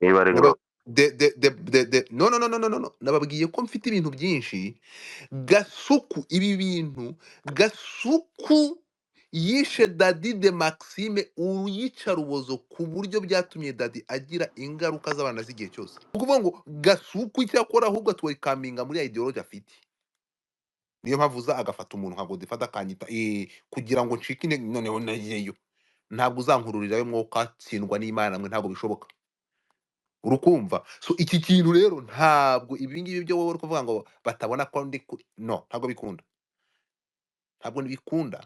niba ari Naba- ngombwa. no no no no no no no. Nababwiye ko mfite ibintu byinshi. Gasuku ibi bintu, Gasuku yishe Dadi de Maxime uyica rubozo ku buryo byatumye Dadi agira ingaruka z'abana z'igihe cyose. Ni ukuvuga ngo Gasuku icyo akora ahubwo atwerekaminga muri ya ideology afite. Niyo mpamvu uza agafata umuntu nka Godfather akanyita kugira ngo ncike intege noneho nagiyeyo. Ntabwo uzankururirayo mwuka tsindwa n'Imana mwe ntabwo bishoboka. Urukumva? So iki kintu rero ntabwo ibi ngibi byo wowe uri kuvuga ngo batabona ko no, ntabwo bikunda. Ntabwo bikunda.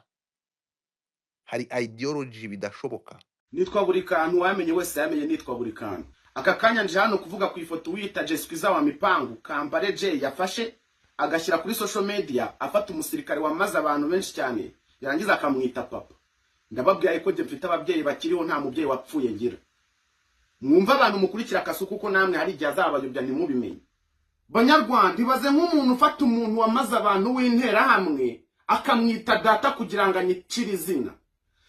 Hari ideology bidashoboka. nitwa buri kantu wamenye wese yamenye nitwa buri kantu. Aka kanya nje hano kuvuga ku ifoto wita Jeskiza wa mipangu Kambare J yafashe agashyira kuri social media afata umusirikare wamaze abantu benshi cyane yarangiza akamwita papa. Ndababwiye ko je mfite ababyeyi bakiriho nta mubyeyi wapfuye ngira. Mwumva abantu mukurikira Kasuku ko namwe hari igihe azabayobya ntimubimenye. Banyarwanda ibaze nk'umuntu ufata umuntu wamaze abantu w'Interahamwe akamwita data kugira ngo anyicire izina.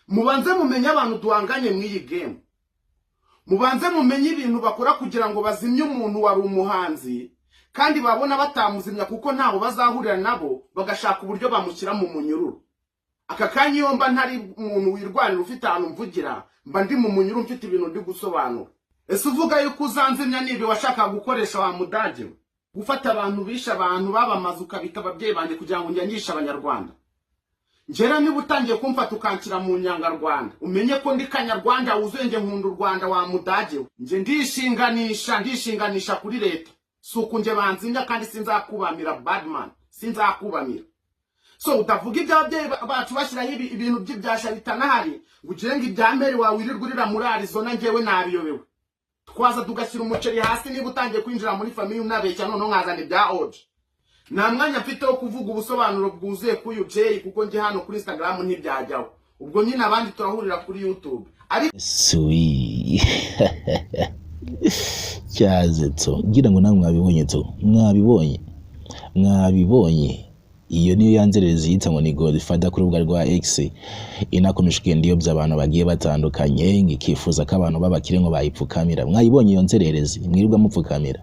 Mubanze mumenye abantu duhanganye mw'iyi game. Mubanze mumenye ibintu bakora kugira ngo bazimye umuntu wari umuhanzi kandi babona batamuzimya kuko ntabo bazahurira nabo bagashaka uburyo bamushyira mu munyururu. Aka kanya iyo mba ntari umuntu wirwanira ufite ahantu mvugira mba ndi mu munyururu mfite ibintu ndi gusobanura. Ese uvuga yuko uzanzimya nibi washaka gukoresha wa mudage we gufata abantu bisha abantu babamaze ukabika ababyeyi banje kugira ngo njyanisha abanyarwanda. Njera niba utangiye kumfata ukanshyira mu nyangarwanda umenye ko ndi kanyarwanda wuzuye nge nkunda u Rwanda wa mudage we. Nje ndishinganisha kuri leta. Suku nje banzinja kandi sinzakubamira badman. Sinzakubamira. So utavuga iby'ababyeyi bacu bashyiraho ibintu by'ibyasha bitanahari ugire ngo ibyambere wawe wirirwa muri Arizona ngewe nabiyobewe. Twaza tugashyira umuceri hasi niba utangiye kwinjira muri famille unabeshya none nkazana ibya oje. Nta mwanya mfite wo kuvuga ubusobanuro bwuzuye k'uyu Jay kuko nje hano kuri Instagram ntibyajyaho. Ubwo nyine abandi turahurira kuri YouTube. Sui cyazetso ngira ngo namwe mwabibonye iyo niyo yanzerezi yitsa ngo ni Godfather kuri rubuga rwa X inakomeje kugenda iyo by'abantu bagiye batandukanye ngikifuza ko abantu babakire ngo bayipfukamira. Mwayibonye iyo nzererezi mwirirwa mupfukamira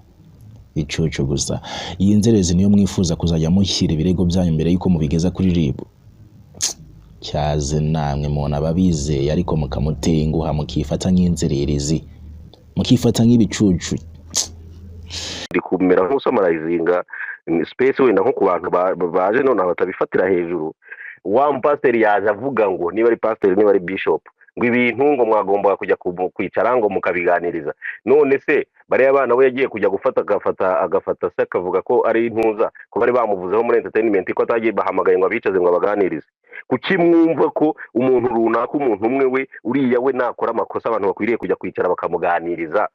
icucu gusa. Iyi nzerezi niyo mwifuza kuzajya mushyira ibirego byanyu mbere yuko mubigeza kuri RIB. Cyaze namwe mubona ababizeye ariko mukamutenguha mukifata nk'inzererezi mukifata nk'ibicucu. Ndi kumera nk'usamarayizinga space wenda nko ku bantu baje none batabifatira hejuru. Wa pastor yaje avuga ngo niba ari pastor niba ari bishop ngo ibintu ngo mwagomba kujya kwicara ngo mukabiganiriza. None se bari abana we yagiye kujya agafata se akavuga ko ari intuza ko bari bamuvuzeho muri entertainment ko atagiye bahamagaye ngo abicaze ngo abaganirize. Kuki mwumva ko umuntu runaka umuntu umwe we uriya we nakora amakosa abantu bakwiriye kujya kwicara bakamuganiriza?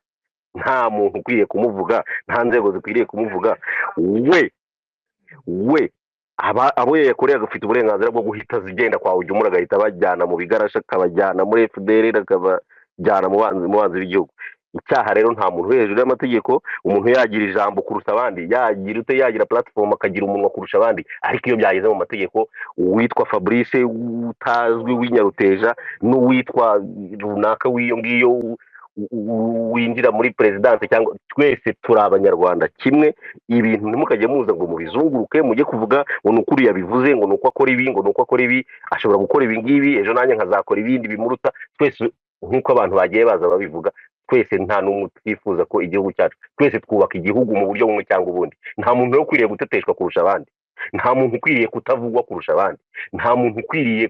Nta muntu ukwiye kumuvuga, nta nzego zikwiriye kumuvuga. We abo yakoreye agafite uburenganzira bwo guhita zigenda kwa ujumura agahita bajyana mu bigarasha akabajyana muri FDR akabajyana mu banzi b'igihugu. Icyaha rero nta muntu hejuru y'amategeko. Umuntu yagira ijambo kurusha abandi, yagira platform akagira umunwa kurusha abandi, ariko iyo byageze mu mategeko uwitwa Fabrice utazwi w'Inyaruteja n'uwitwa runaka w'iyo ngiyo winjira muri presidence cyangwa twese turi abanyarwanda kimwe. Ibintu ntimukajye muza ngo mubizunguruke mujye kuvuga ngo nukuri yabivuze ngo nuko akora ibi ngo nuko akora ibi ashobora gukora ibi ngibi ejo nanjye nkazakora ibindi bimuruta. Twese nkuko abantu bagiye baza babivuga twese nta n'umwe twifuza ko igihugu cyacu twese twubaka igihugu mu buryo bumwe cyangwa ubundi. Nta muntu ukwiriye guteteshwa kurusha abandi, nta muntu ukwiriye kutavugwa kurusha abandi, nta muntu ukwiriye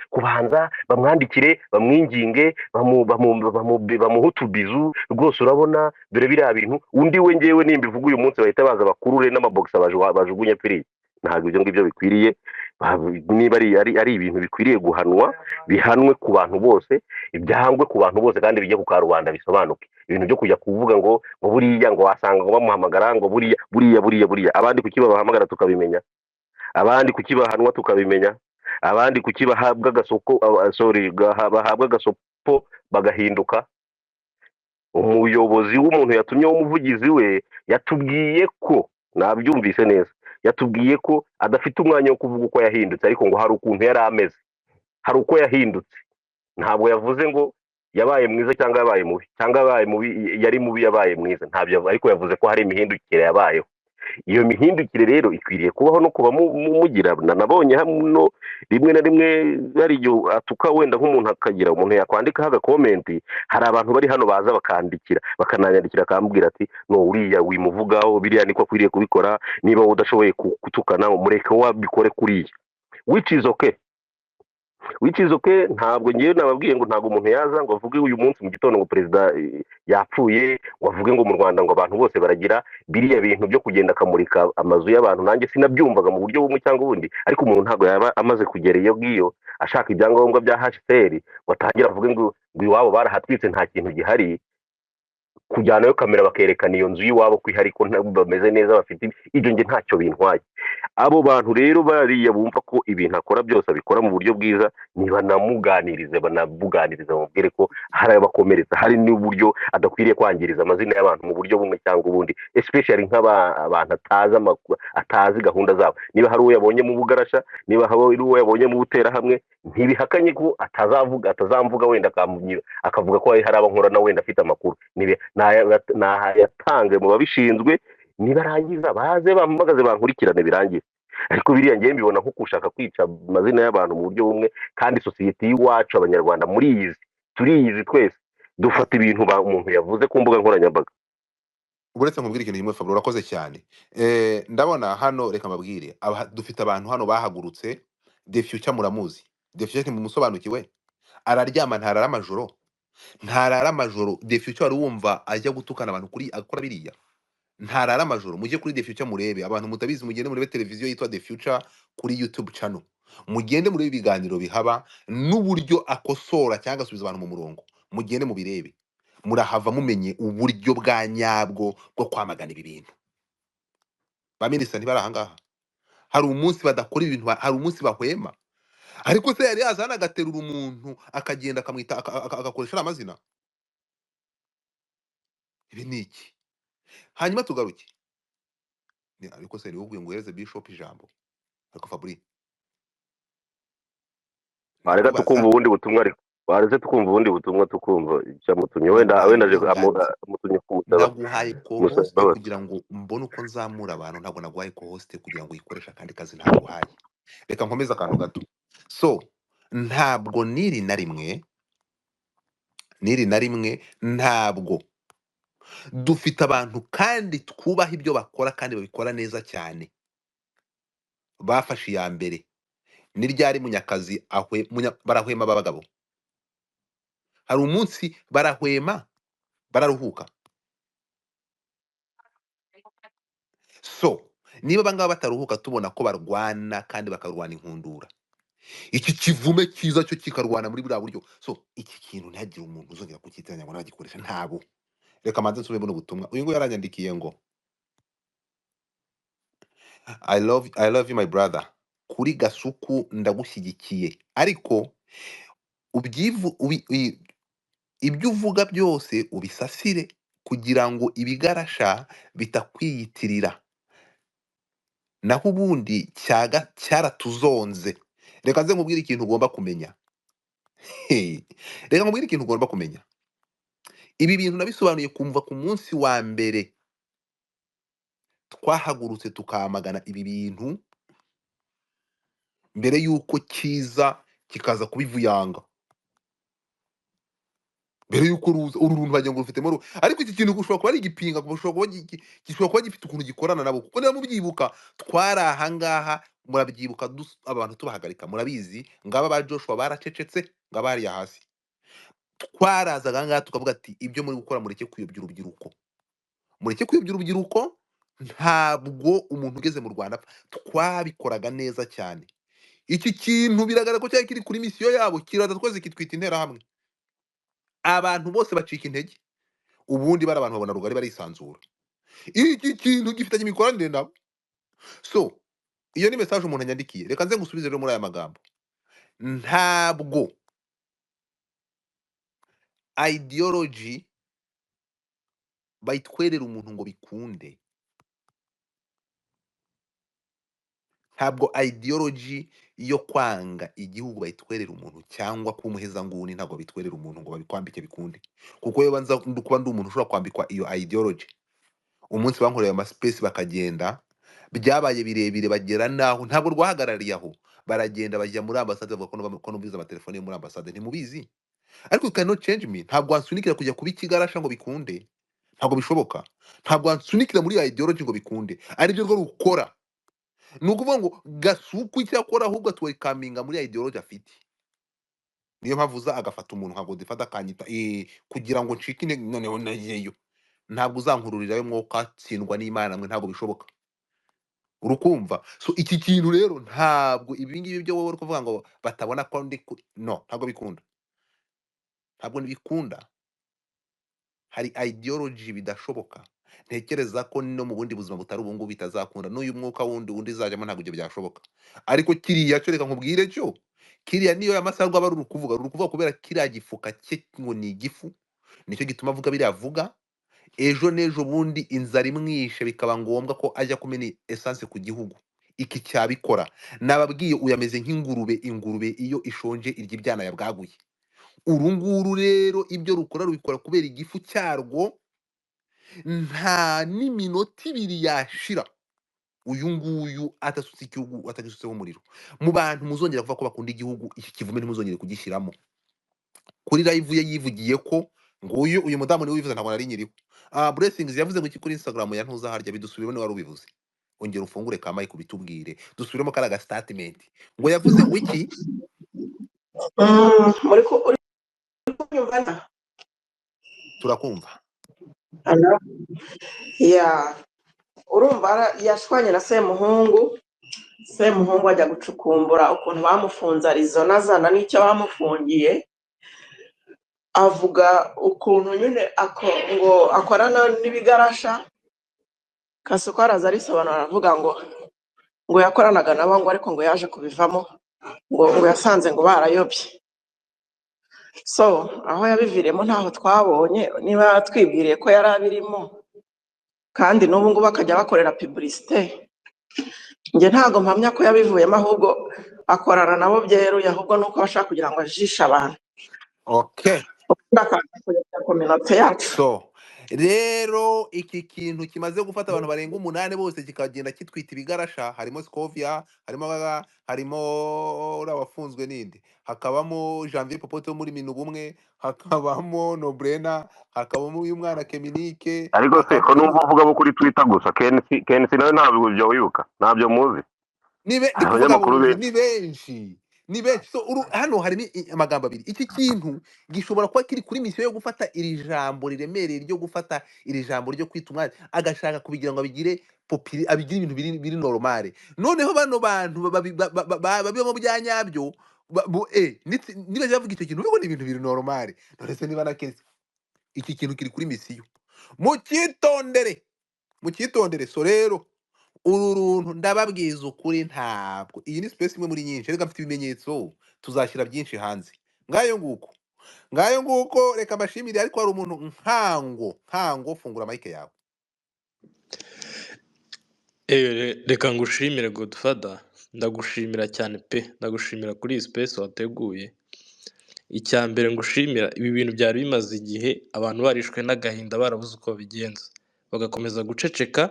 kubanza bamwandikire bamwinginge bamuhutubizu rwose. Urabona dore biriya bintu undi we ngewe nimba ivuga uyu munsi bahita baza bakurure n'amabogisi bajugunye piri. Ntabwo ibyo ngibyo bikwiriye. Niba ari ibintu bikwiriye guhanwa bihanwe ku bantu bose, ibyahangwe ku bantu bose kandi bijye ku karubanda bisobanuke. Ibintu byo kujya kuvuga ngo buriya ngo wasanga ngo bamuhamagara ngo buriya abandi kuki babahamagara tukabimenya, abandi kuki bahanwa tukabimenya, abandi kuki bahabwa agasoko bahabwa agasopo bagahinduka. Umuyobozi w'umuntu yatumye w'umuvugizi we yatubwiye ko nabyumvise neza, yatubwiye ko adafite umwanya wo kuvuga uko yahindutse, ariko ngo hari ukuntu yari ameze, hari uko yahindutse. Ntabwo yavuze ngo yabaye mwiza cyangwa yabaye mubi, cyangwa yabaye mubi, yari mubi yabaye mwiza, ntabyo ariko yavuze ko hari imihindukire yabayeho. Iyo mihindukire rero ikwiriye kubaho no kuba mugira. Nabonye hano rimwe na rimwe hari igihe atuka wenda nk'umuntu akagira umuntu yakwandikaho agakomenti, hari abantu bari hano baza bakandikira bakananyandikira akambwira ati no uriya wimuvugaho, biriya niko akwiriye kubikora, niba udashoboye gutukana mureke wabikore kuriya, which is okay. Ntabwo ngewe nababwiye ngo ntabwo umuntu yaza ngo avuge uyu munsi mu gitondo ngo perezida yapfuye, ngo avuge ngo mu Rwanda ngo abantu bose baragira biriya bintu byo kugenda akamurika amazu y'abantu. Nanjye sinabyumvaga mu buryo bumwe cyangwa ubundi, ariko umuntu ntabwo yaba amaze kugera iyo ngiyo ashaka ibyangombwa bya HCR ngo atangire avuge ngo iwabo barahatwitse nta kintu gihari, kujyanayo kamera bakerekana iyo nzu y'iwabo ko ihari, ko bameze neza bafite ibyo, nge ntacyo bintwaye. Abo bantu rero bariya bumva ko ibintu akora byose abikora mu buryo bwiza, banamuganirize bamubwire ko hari abakomeretsa, hari n'uburyo adakwiriye kwangiriza amazina y'abantu mu buryo bumwe cyangwa ubundi, especially nk'abantu atazi gahunda zabo. Niba hari uwo yabonye mu bugarasha, niba hari uwo yabonye mu buterahamwe, ntibihakanye ko atazamvuga wenda akavuga ko hari abankorana wenda afite amakuru, nayatange mu babishinzwe, nibarangiza baze bampamagaze bankurikirane birangiye. Ariko biriya ngewe mbibona nko gushaka kwica amazina y'abantu mu buryo bumwe, kandi sosiyete y'iwacu abanyarwanda turiyizi twese, dufata ibintu umuntu yavuze ku mbuga nkoranyambaga. uretse nkubwira ikintu kimwe Fabro, urakoze cyane. Ndabona hano, reka mbabwire, dufite abantu hano bahagurutse. The Future muramuzi, The Future ntimumusobanukiwe, araryama ntarara amajoro. The Future wari wumva ajya gutukana abantu kuri akora biriya? Ntarara amajoro. Mujye kuri The Future murebe, abantu mutabizi mugende murebe televiziyo yitwa The Future kuri YouTube channel, mugende murebe ibiganiro bihaba n'uburyo akosora cyangwa asubiza abantu mu murongo, mugende mubirebe, murahava mumenye uburyo bwa nyabwo bwo kwamagana ibi bintu. Ba minisita ntibari ahangaha, hari umunsi badakora ibintu, hari umunsi bahwema. Ariko se yari yazana agaterura umuntu akagenda akamwita agakoresha amazina, ibi ni iki? Hanyuma tugaruke, ariko se niwe ubwiye ngo uhereze Bishop ijambo? Ariko Fabri, Wareka tukumva ubundi butumwa, ariko wareze tukumva ubundi butumwa, tukumva icyamutumye, wenda amutumye kumusaba. naguhaye co-host kugira ngo mbone uko nzamura abantu, ntabwo naguhaye co-host kugira ngo uyikoreshe akandi kazi ntaguhaye. Reka nkomeze akantu gato. So ntabwo niri na rimwe ntabwo dufite abantu kandi twubaha ibyo bakora kandi babikora neza cyane, bafashe iya mbere. Ni ryari Munyakazi barahwema b'abagabo? Hari umunsi barahwema bararuhuka? So niba abangaba bataruhuka, tubona ko barwana kandi bakarwana inkundura, iki kivume cyiza cyo kikarwana muri buriya buryo. So iki kintu ntihagire umuntu uzongera kukitiranya ngo nagikoresha ntabo. Reka manze nsubire buno butumwa. Uyu ngo yaranyandikiye ngo I love you my brother, kuri Gasuku ndagushyigikiye, ariko ibyo uvuga byose ubisasire kugira ngo ibigarasha bitakwiyitirira, naho ubundi cyaratuzonze. Reka nze nkubwire ikintu ugomba kumenya. Reka nkubwire ikintu ugomba kumenya. Ibi bintu nabisobanuye kumva ku munsi wa mbere twahagurutse tukamagana ibi bintu, mbere yuko kiza kikaza kubivuyanga, mbere yuko uru runtu bagira ngo rufitemo. Ariko iki kintu gushobora kuba ari igipinga, gishobora kuba gifite ukuntu gikorana nabo, kuko niba mubyibuka twari ahangaha, murabyibuka abantu tubahagarika, murabizi ngaba ba Joshua baracecetse, ngaba hariya hasi. Twarazaga ahangaha tukavuga ati ibyo muri gukora mureke kuyobya urubyiruko, mureke kuyobya urubyiruko, ntabwo umuntu ugeze mu Rwanda twabikoraga neza cyane. Iki kintu biragaragara ko cyari kiri kuri misiyo yabo, kiraza twese kitwita Interahamwe. Abantu bose bacika intege, ubundi bari abantu babona rugari barisanzura. Iki kintu gifitanye imikoranire nabo. So iyo ni message umuntu yandikiye. Reka nze ngusubize rero muri aya magambo. Ntabwo ideology bayitwerera umuntu ngo bikunde, ntabwo ideology yo kwanga igihugu bayitwerera umuntu cyangwa kuba umuhezanguni ntabwo bitwerera umuntu ngo babikwambike bikunde kuko iyo banza kuba ndi umuntu ushobora kwambikwa iyo ideology umunsi bankoreye amaspace bakagenda byabaye birebire bagera naho ntabwo rwahagarariye aho baragenda bajya muri ambasade bavuga ko numviza amatelefone yo muri ambasade ntimubizi ariko you cannot change me ntabwo wansunikira kujya kuba ikigarasha ngo bikunde ntabwo bishoboka ntabwo wansunikira muri iyo ideology ngo bikunde aribyo rwo rukora ni ukuvuga ngo gasuku icyo akora ahubwo atwerekaminga muri ideology afite niyo mpamvu uza agafata umuntu nka godifata akanyita kugira ngo ncike intege noneho nagiyeyo ntabwo uzankururirayo mwuka tsindwa n'imana mwe ntabwo bishoboka urukumva so iki kintu rero ntabwo ibi ngibi byo wowe uri kuvuga ngo batabona ko ndi no ntabwo bikunda ntabwo ntibikunda hari ideology bidashoboka ntekereza ko no mu bundi buzima butari ubu ngubu bitazakunda n'uyu mwuka wundi izajyamo ntabwo ibyo byashoboka ariko kiriya cyo reka nkubwire cyo kiriya niyo y'amasaha rwaba ruri kuvuga kubera kiriya gifuka cye ngo ni igifu nicyo gituma avuga biriya avuga ejo n'ejo bundi inzara imwishe bikaba ngombwa ko ajya kumena esanse ku gihugu iki cyabikora nababwiye uyameze nk'ingurube ingurube iyo ishonje irya ibyana yabwaguye urunguru rero ibyo rukora rubikora kubera igifu cyarwo nta n'iminota ibiri yashira uyu nguyu atasutse igihugu atagisutseho umuriro mu bantu muzongera kuvuga ko bakunda igihugu iki kivume ntimuzongere kugishyiramo kuri live ye yivugiye ko ngo uyu mudamu niwe wivuze ntabwo nari nyiriho blessings yavuze ngo iki kuri Instagram ya ntuza harya bidusubiremo ni wari ubivuze ongera ufungure ka mic kubitubwire dusubiremo karaga statement ngo yavuze ngo iki muri ko uri kunyumva turakumva ya urumva yashwanye na Semuhungu ajya gucukumbura ukuntu bamufunze Arizona zana n'icyo bamufungiye avuga ukuntu nyine ngo akorana n'ibigarasha KASUKU araza arisobanura aravuga ngo yakoranaga nabo ngo ariko ngo yaje kubivamo ngo yasanze ngo barayobye so aho yabiviremo ntaho twabonye niba twibwiriye ko yari abirimo kandi n'ubu ngubu bakajya bakorera publicité njye ntago mpamya ko yabivuyemo ahubwo akorana nabo byeruye ahubwo nuko bashaka kugira ngo ajishe abantu okay yacu so rero iki kintu kimaze gufata abantu barenga 8 bose kikagenda kitwita ibigarasha harimo Scovia harimo urabafunzwe ninde hakabamo Janvier Popote muri minu bumwe hakabamo Nobrena hakabamo uyu mwana Keminike ariko se ko numva uvuga bo kuri Twitter gusa Kensi nawe ntabwo byo wibuka ntabyo muzi ni benshi so hano harimo amagambo abiri iki kintu gishobora kuba kiri kuri misiyo yo gufata iri jambo riremereye ryo gufata iri jambo ryo kwita umwanya agashaka kubigira ngo abigire ibintu biri normale noneho bano bantu babimo byanyabyo niba yavuga icyo kintu bibona ibintu biri normale none se niba nakese iki kintu kiri kuri misiyo mukitondere so rero uru runtu ndababwiza ukuri ntabwo iyi ni space imwe muri nyinshi reka mfite ibimenyetso tuzashyira byinshi hanze ngayo nguko reka mbashimire ariko hari umuntu nkango fungura mic yawe reka ngushimire Godfather ndagushimira cyane pe ndagushimira kuri iyi space wateguye icya mbere ngushimira ibi bintu byari bimaze igihe abantu barishwe n'agahinda barabuze uko babigenza bagakomeza guceceka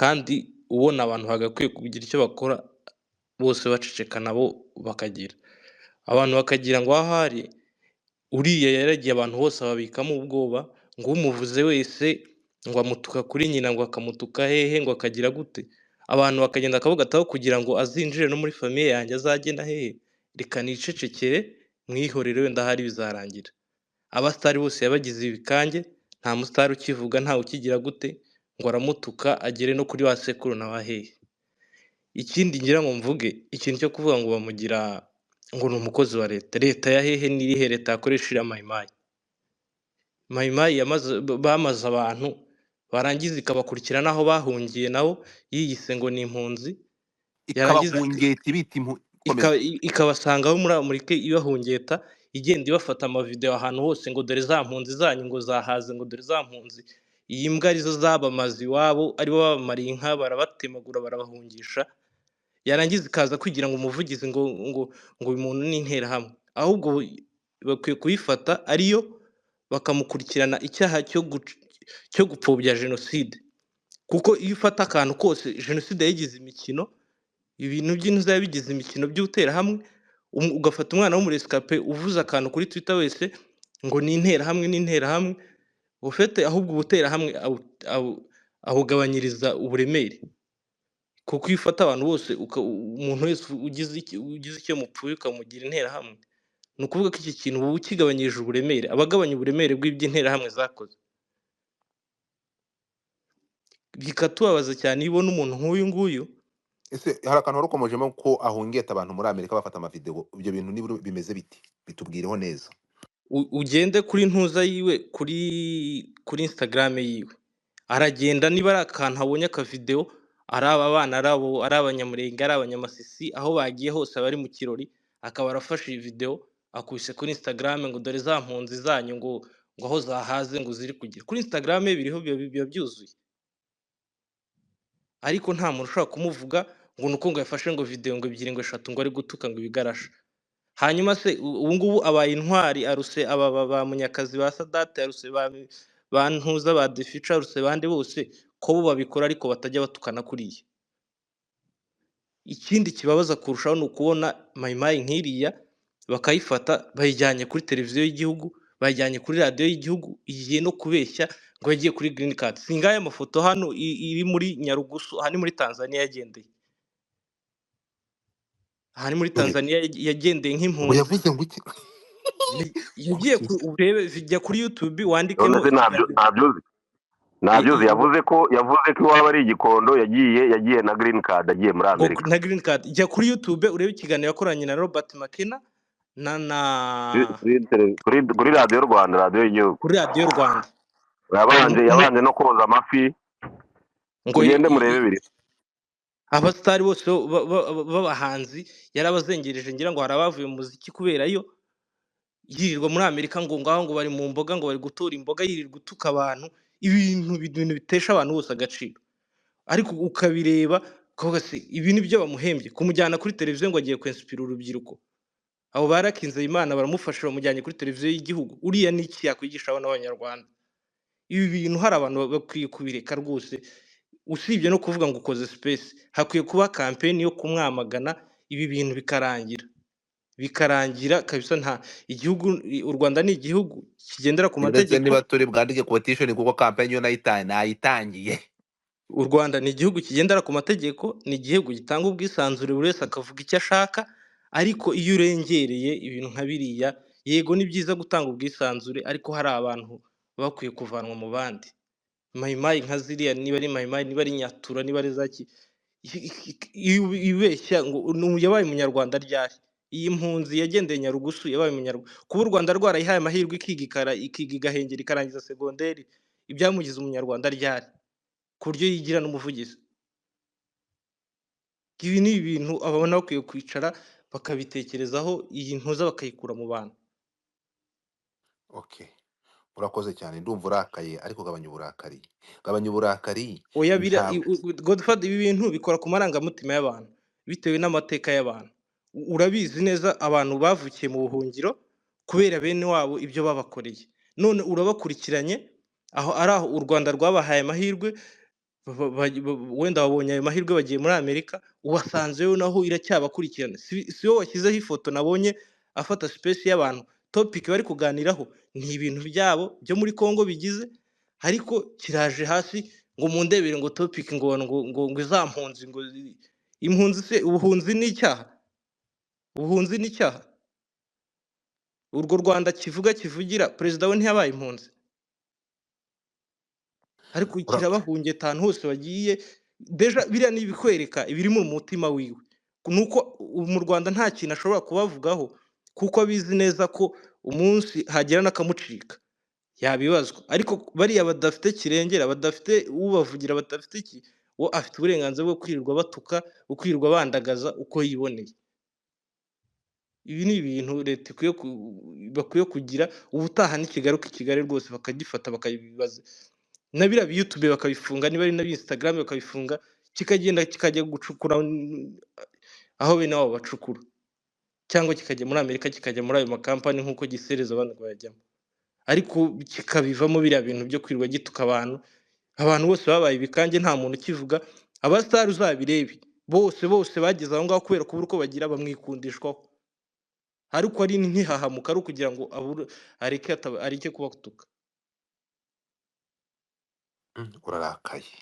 kandi ubona abantu bagakwiye kugira icyo bakora bose baceceka nabo bakagira abantu bakagira ngo ahari uriya yaragiye abantu bose babikamo ubwoba ngo umuvuze wese ngo amutuka kuri nyina ngo akamutuka hehe ngo akagira gute abantu bakagenda akabugataho kugira ngo azinjire no muri famiye yanjye azagenda hehe reka nicecekere mwihorere wenda hari bizarangira abastari bose yabagize ibikange nta mustari ukivuga nta ukigira gute ngo aramutuka agere no kuri wa sekuru na wahehe ikindi ngira ngo mvuge ikintu cyo kuvuga ngo bamugira ngo ni umukozi wa leta ya hehe n'irihe leta yakoresheje mayimayi bamaze abantu barangiza ikabakurikira naho bahungiye nabo yiyise ngo ni impunzi ikabasanga aho muri Amerika ibahungeta igenda ibafata amavideo ahantu hose ngo dore za mpunzi zanyu ngo zahaze ngo dore za mpunzi iyi mbwa arizo zabamaze iwabo aribo babamariye inka barabatemagura barabahungisha yarangiza ikaza kwigira ngo umuvugizi ngo uyu muntu ni interahamwe, ahubwo bakwiye kuyifata ariyo bakamukurikirana icyaha cyo gupfobya jenoside, kuko iyo ufata akantu kose jenoside yayigize imikino, ibintu by'intuza yabigize imikino by'ubuterahamwe, ugafata umwana w'umuresikape uvuze akantu kuri Twitter wese ngo ni interahamwe, ufite ahubwo ubuterahamwe ahugabanyiriza uburemere, kuko iyo ufata abantu bose umuntu wese ugize icyo mupfuye ukamugira interahamwe, ni ukuvuga ko iki kintu uba ukigabanyirije uburemere, abagabanya uburemere bw'iby'interahamwe zakoze. Bikatubabaza cyane iyo ubona umuntu nk'uyu nguyu. ese hari akantu wari ukomojemo ko ahungiyeta abantu muri Amerika bafata amavideo, ibyo bintu niba bimeze biti bitubwireho neza. Ugende kuri ntuza yiwe kuri Instagram yiwe, aragenda niba ari akantu abonye akavideo, ari aba bana ari abanyamurenge ari abanyamasisi, aho bagiye hose bari mu kirori, akaba arafashe iyi video akubise kuri Instagram ngo dore za mpunzi zanyu ngo aho zahaze ngo ziri kugira. Kuri Instagram biriho biba byuzuye, ariko nta muntu ushobora kumuvuga ngo nuko ngo yafashe ngo video ngo ebyiri ngo eshatu ngo ari gutuka ngo ibigarasha. Hanyuma se ubu ngubu abaye intwari, aruse aba ba Munyakazi ba Sadate, aruse ba ntuza ba Defica, aruse bande bose ko bo babikora ariko batajya batukana kuriya. Ikindi kibabaza kurushaho ni ukubona mayimayi nk'iriya bakayifata bayijyanye kuri televiziyo y'igihugu, bayijyanye kuri radiyo y'igihugu, igiye no kubeshya ngo yagiye kuri green card. Singaye amafoto hano iri muri Nyarugusu, aha ni muri Tanzania yagendeye, aha ni muri Tanzania yagendeye Ngo nk'impunzi. yavuze ngo iki? Yagiye urebe jya kuri YouTube wandikemo none se ntabyuzi yavuze ko iwaba ari igikondo, yagiye na green card, agiye muri Amerika na green card. Jya kuri YouTube urebe ikiganiro yakoranye na Robert McKenna kuri radiyo Rwanda, radiyo y'igihugu, kuri radiyo Rwanda. yabanje no koza amafi, ngo mugende murebe biri. abasitari bose b'abahanzi yarabazengereje, ngira ngo hari abavuye mu muziki kubera yo yirirwa muri Amerika ngo ngaho ngo bari mu mboga, ngo bari gutora imboga, yirirwa utuka abantu, ibintu bitesha abantu bose agaciro. Ariko ukabireba ukavuga se ibi ni byo bamuhembye kumujyana kuri televiziyo ngo agiye kwensipira urubyiruko. Abo barakinze Imana baramufasha, bamujyanye kuri televiziyo y'igihugu, uriya ni iki yakwigisha abana b'Abanyarwanda? Ibi bintu hari abantu bakwiye kubireka rwose. Usibye no kuvuga ngo ukoze space, hakwiye kuba campaign yo kumwamagana, ibi bintu bikarangira kabisa. Nta igihugu, u Rwanda ni igihugu kigendera ku Ndetse mategeko. niba turi bwandike quotation kuko campaign yo nayitangiye. U Rwanda ni igihugu kigendera ku mategeko, ni igihugu gitanga ubwisanzure, buri wese akavuga icyo ashaka. Ariko iyo urengereye ibintu nka biriya, yego ni byiza gutanga ubwisanzure, ariko hari abantu bakwiye kuvanwa mu bandi. Mayimayi nka ziriya, niba ari mayimayi, niba ari nyatura, niba ari zaki, ibeshya ngo yabaye umunyarwanda ryari? Iyi mpunzi yagendeye Nyarugusu yabaye umunyarwanda. Kuba u Rwanda rwarayihaye amahirwe ikiga igahengera ikarangiza segonderi, ibyamugize umunyarwanda ryari? Ku buryo yigira n'umuvugizi. Ibi ni ibintu ababona bakwiye kwicara bakabitekerezaho, iyi ntuza bakayikura mu bantu. Okay, urakoze cyane, ndumva urakaye, ariko gabanya uburakari. Oya Godfather, ibi bintu bikora ku marangamutima y'abantu bitewe n'amateka y'abantu. Urabizi neza abantu bavukiye mu buhungiro kubera bene wabo ibyo babakoreye, none urabakurikiranye aho u Rwanda rwabahaye amahirwe, wenda babonye ayo mahirwe bagiye muri Amerika, ubasanzeyo naho iracyabakurikirana. Si wowe washyizeho ifoto nabonye afata space y'abantu, topic bari kuganiraho ni ibintu byabo byo muri Congo bigize, ariko kiraje hasi ngo mundebere ngo topic ngo izampunzi ngo impunzi. Se ubuhunzi ni icyaha? Ubuhunzi ni icyaha? Urwo Rwanda kivugira perezida we ntiyabaye impunzi? Ariko kirabahungeta ahantu hose bagiye. Deja biriya ni ibikwereka ibiri mu mutima wiwe, nuko mu Rwanda nta kintu ashobora kubavugaho, kuko abizi neza ko umunsi hagera n'akamucika yabibazwa. Ariko bariya badafite kirengera, badafite ubavugira, badafite iki, wo afite uburenganzira bwo kwirirwa batuka, ukwirirwa bandagaza uko yiboneye. Ibi ni ibintu leta bakwiye kugira ubutaha n'ikigaruka Kigali rwose, bakagifata bakabibaza na biriya YouTube bakabifunga, niba ari na Instagram bakabifunga, kikagenda kikajya gucukura aho bene wabo bacukura, cyangwa kikajya muri Amerika kikajya muri ayo makampani nk'uko gisereza abandi ngo bayajyamo, ariko kikabivamo biriya bintu byo kwirirwa gituka abantu bose babaye ibikange, nta muntu ukivuga. Abasitari uzabirebe bose bageze aho ngaho kubera kubura uko bagira bamwikundishwaho, ariko ari ntihahamuka ari ukugira ngo areke kubatuka. urarakaye.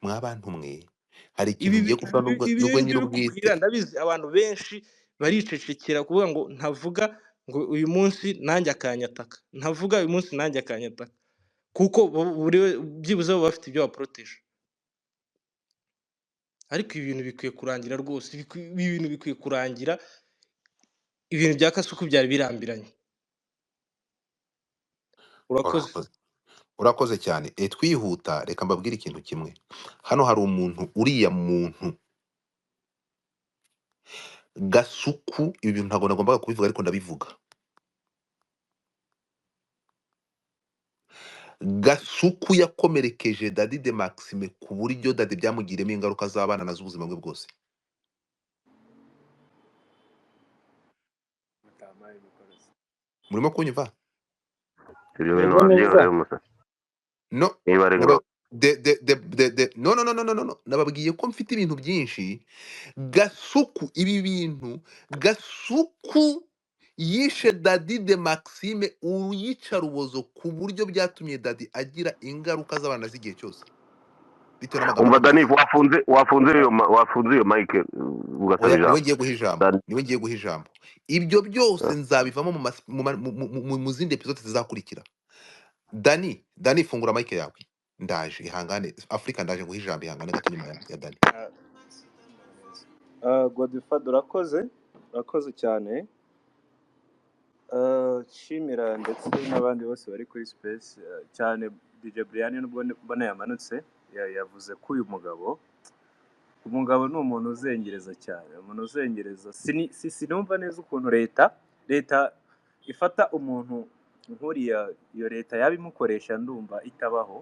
Mwa bantu mwe, hari Ibi ikintu ngiye kuvuga nubwo ngibyo uri nyir'ubwite. kubwira ndabizi abantu benshi baricecekera kuvuga ngo ntavuga, ngo uyu munsi nanjye akanyataka, ntavuga uyu munsi nanjye akanyataka, kuko byibuze baba bafite ibyo baporoteje. Ariko ibi bintu bikwiye kurangira rwose, ibi bintu bikwiye kurangira. Ibintu bya Kasuku byari birambiranye. Urakoze. Urakoze cyane. Twihuta, reka mbabwire ikintu kimwe. Hano hari umuntu, uriya muntu Gasuku, ibi bintu ntabwo nagombaga kubivuga ariko ndabivuga. Gasuku yakomerekeje Dadi de Maxime ku buryo Dadi byamugiremo ingaruka z'abana na z'ubuzima bwe bwose. Murimo kunyumva? ibyo bintu Yego neza. wabyihoreye umusa No, niba ari naba- ngombwa. no. Nababwiye ko mfite ibintu byinshi. Gasuku, ibi bintu, Gasuku yishe Dadi de Maxime uyica rubozo ku buryo byatumye Dadi agira ingaruka z'abana z'igihe cyose. Bitewe n'amagambo umva Dani, namuvuze. wafunze iyo mike ugasaba Oya, niwe ijambo. ngiye guha ijambo. Dani, Niwe ngiye guha ijambo. Ibyo byose nzabivamo mu zindi episode zizakurikira. Dani, fungura mike yawe. Ndaje, ihangane. Afrika, ndaje guha ijambo, ihangane gato nyuma ya Dani. Godfather urakoze cyane. Shimira ndetse n'abandi bose bari kuri space, cyane DJ Brian nubwo mbona yamanutse yavuze ko uyu mugabo ni umuntu uzengereza cyane, umuntu uzengereza. Sinumva neza ukuntu leta ifata umuntu nk'uriya. Iyo leta yabimukoresha ndumva itabaho.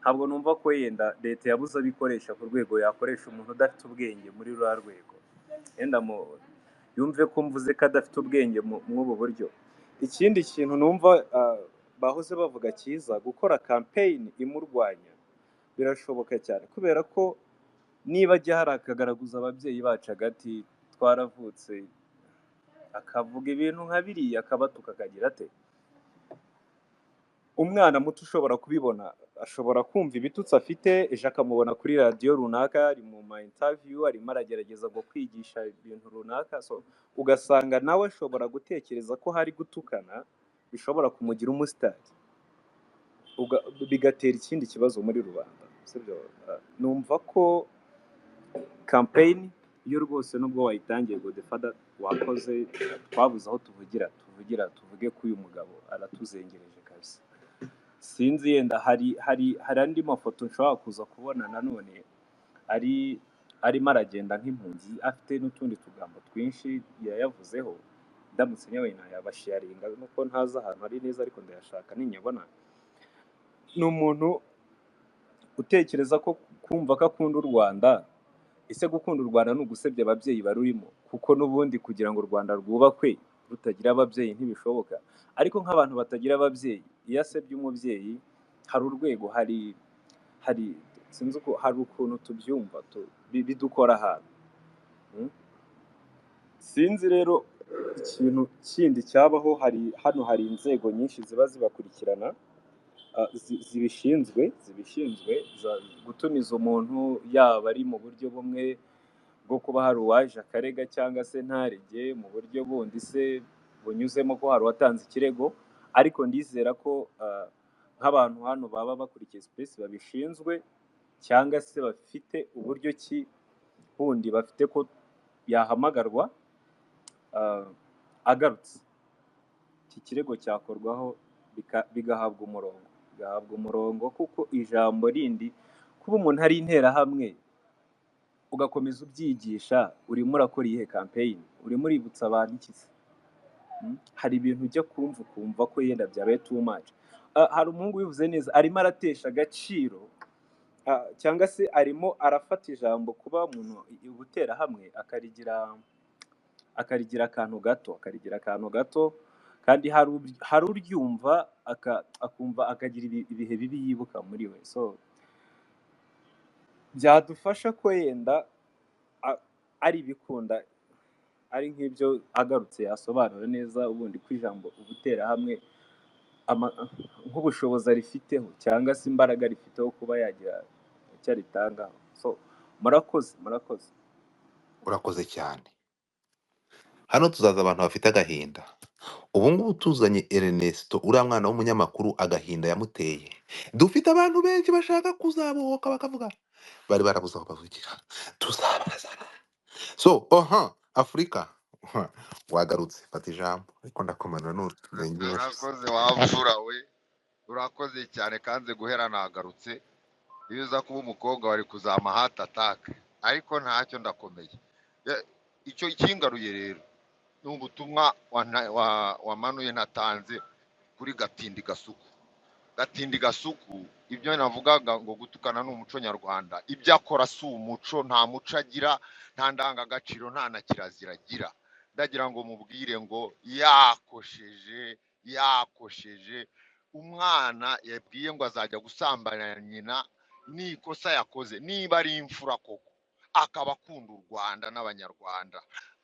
Ntabwo numva ko yenda leta yabuze abikoresha ku rwego yakoresha umuntu udafite ubwenge muri ruriya rwego. Yenda yumve ko mvuze ko adafite ubwenge mw'ubu buryo. Ikindi kintu numva bahoze bavuga cyiza, gukora campaign imurwanya birashoboka cyane, kubera ko niba ajya hari akagaragaza ababyeyi bacu hagati twaravutse, akavuga ibintu nka biriya, akabatuka, akagira ate, umwana muto ushobora kubibona, ashobora kumva ibitutsi afite, ejo akamubona kuri radiyo runaka, ari mu ma interview, arimo aragerageza ngo kwigisha ibintu runaka, so ugasanga nawe ashobora gutekereza ko hari gutukana bishobora kumugira umusitari, bigatera ikindi kibazo muri rubanda. Sibyo? Numva ko campaign iyo rwose nubwo wayitangiye Godfather wakoze, twabuze aho tuvuge ko uyu mugabo aratuzengereje kabisa. Sinzi, yenda hari andi mafoto nshobora kuza kubona nanone arimo aragenda nk'impunzi, afite n'utundi tugambo twinshi yayavuzeho. Ndamutse nyawe nayabasharinga, nuko ntazi ahantu ari neza, ariko ndayashaka ninyabona. Ni umuntu utekereza ko kumva ko akunda u Rwanda. Ese gukunda u Rwanda ni ugusebya ababyeyi barurimo? Kuko n'ubundi kugira ngo u Rwanda rwubakwe rutagira ababyeyi ntibishoboka. Ariko nk'abantu batagira ababyeyi, iyo asebye umubyeyi, hari urwego, hari sinzi uko, hari ukuntu tubyumva bidukora ahantu. Sinzi rero ikintu kindi cyabaho. Hano hari inzego nyinshi ziba zibakurikirana, zibishinzwe gutumiza umuntu, yaba ari mu buryo bumwe bwo kuba hari uwaje akarega cyangwa se ntarege, mu buryo bundi se bunyuzemo ko hari uwatanze ikirego. Ariko ndizera ko nk'abantu hano baba bakurikiye space babishinzwe, cyangwa se bafite uburyo ki bundi bafite ko yahamagarwa agarutse, iki kirego cyakorwaho bigahabwa umurongo, kuko ijambo rindi kuba umuntu ari Interahamwe ugakomeza ubyigisha, urimo urakora iyihe campaign? Urimo uributsa abantu iki se? Hari ibintu ujya kumva ko yenda byabaye too much. Hari umuhungu wivuze neza, arimo aratesha agaciro cyangwa se arimo arafata ijambo kuba umuntu ubutera hamwe akarigira akantu gato kandi hari uryumva akumva akagira ibihe bibi yibuka muri we. So byadufasha ko yenda ari ibikunda ari nk'ibyo agarutse yasobanura neza ubundi ko ijambo ubutera hamwe nk'ubushobozi arifiteho cyangwa se imbaraga rifiteho kuba yagira icyo aritanga. So murakoze urakoze cyane. Hano tuzaza abantu bafite agahinda. Ubu ngubu tuzanye Ernesto uriya mwana w'umunyamakuru agahinda yamuteye. Dufite abantu benshi bashaka kuzabohoka bakavuga bari barabuze aho bavugira tuzabazana. So Afurika wagarutse fata ijambo ariko ndakomanura n'urengera. urakoze wamfura we, urakoze cyane kanze guhera nagarutse. Iyo uza kuba umukobwa wari kuzama heart attack, ariko ntacyo ndakomeye. Icyo ikingaruye rero ni ubutumwa wamanuye natanze kuri Gatindi Gasuku. Ibyo navugaga ngo gutukana n'umuco nyarwanda, ibyo akora si umuco, nta muco agira, nta ndangagaciro, nta na kirazira agira. Ndagira ngo mubwire ngo yakosheje umwana yabwiye ngo azajya gusambana nyina. Ni ikosa yakoze. Niba ari imfura koko akaba akunda u Rwanda n'abanyarwanda,